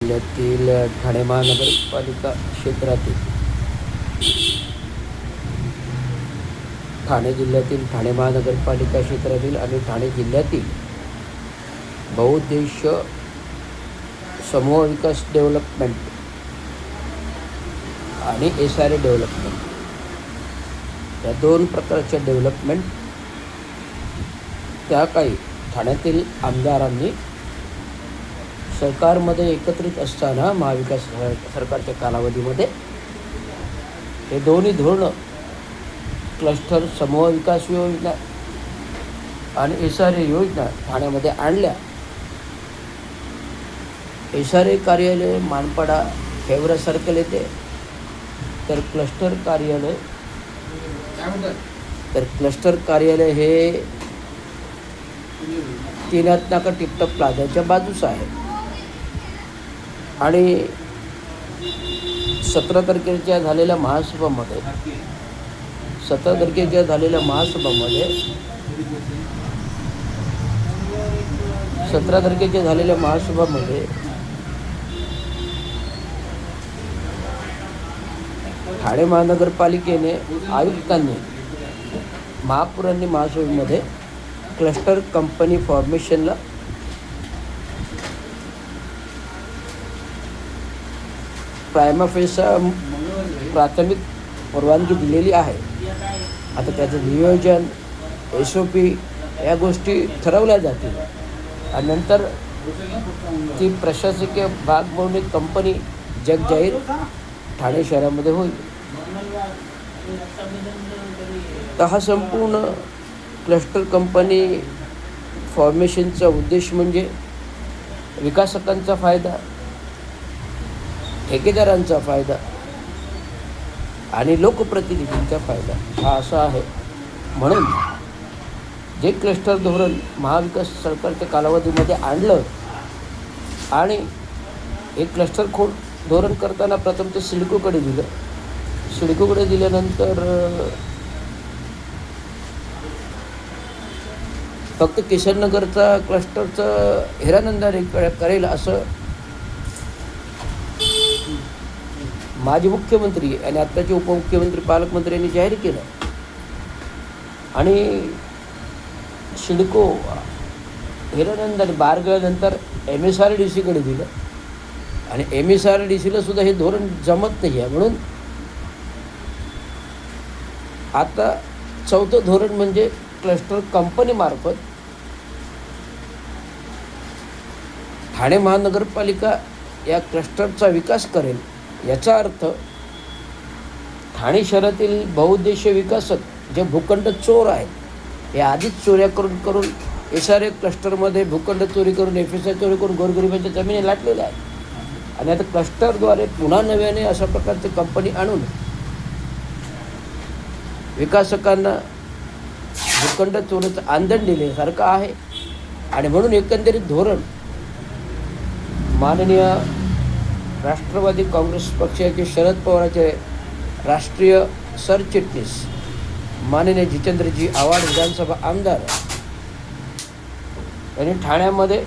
जिल्ह्यातील ठाणे महानगरपालिका क्षेत्रातील ठाणे महानगरपालिका क्षेत्रातील आणि ठाणे जिल्ह्यातील बहुउद्देशीय समूह विकास डेव्हलपमेंट आणि SRA डेव्हलपमेंट या दोन प्रकारच्या डेव्हलपमेंट त्या काही ठाण्यातील आमदारांनी सरकारमध्ये एकत्रित असताना महाविकास सरकारच्या कालावधीमध्ये हे दोन्ही धोरणं क्लस्टर समूह विकास योजना आणि SRA योजना ठाण्यामध्ये आणल्या. SRA कार्यालय मानपाडा फेवरा सर्कल येते, तर क्लस्टर कार्यालय हे तीनाथ नाका टिपटॉप प्लाझाच्या बाजूस आहे. आणि 17 तारखेच्या झालेल्या महासभामध्ये ठाणे महानगरपालिकेने आयुक्तांनी महापौरांनी महासभेमध्ये क्लस्टर कंपनी फॉर्मेशनला प्रायमा फेसा प्राथमिक परवानगी दिलेली आहे. आता त्याचं नियोजन SOP या गोष्टी ठरवल्या जातील आणि नंतर ती प्रशासकीय भाग म्हणून एक कंपनी जगजाहीर ठाणे शहरामध्ये होईल. तर हा संपूर्ण क्लस्टर कंपनी फॉर्मेशनचा उद्देश म्हणजे विकासकांचा फायदा, ठेकेदारांचा फायदा आणि लोकप्रतिनिधींचा फायदा हा असा आहे. म्हणून जे क्लस्टर धोरण महाविकास सरकारच्या कालावधीमध्ये आणलं आणि हे क्लस्टर धोरण करताना प्रथम ते सिडकोकडे दिल्यानंतर फक्त किशननगरचा क्लस्टरचं हिरानंदाने करेल असं माजी मुख्यमंत्री आणि आत्ताचे उपमुख्यमंत्री पालकमंत्री यांनी जाहीर केलं. आणि सिडको हिरानंदाने बारगळल्यानंतर MSRDCकडे दिलं आणि MSRDCला सुद्धा हे धोरण जमत नाही आहे. म्हणून आता चौथं धोरण म्हणजे क्लस्टर कंपनीमार्फत ठाणे महानगरपालिका या क्लस्टरचा विकास करेल. याचा अर्थ ठाणे शहरातील बहुउद्देशीय विकासक जे भूखंड चोर आहेत, हे आधीच चोऱ्या करून SRA क्लस्टरमध्ये भूखंड चोरी करून FSI चोरी करून गोरगरिबांच्या जमिनी लाटलेल्या आहेत. आणि आता क्लस्टरद्वारे पुन्हा नव्याने अशा प्रकारची कंपनी आणून विकासकांना भूखंड चोरीचं आंदण दिल्यासारखं आहे. आणि म्हणून एकंदरीत धोरण माननीय राष्ट्रवादी काँग्रेस पक्षाचे शरद पवारांचे राष्ट्रीय सरचिटणीस माननीय जितेंद्रजी आव्हाड विधानसभा आमदार यांनी ठाण्यामध्ये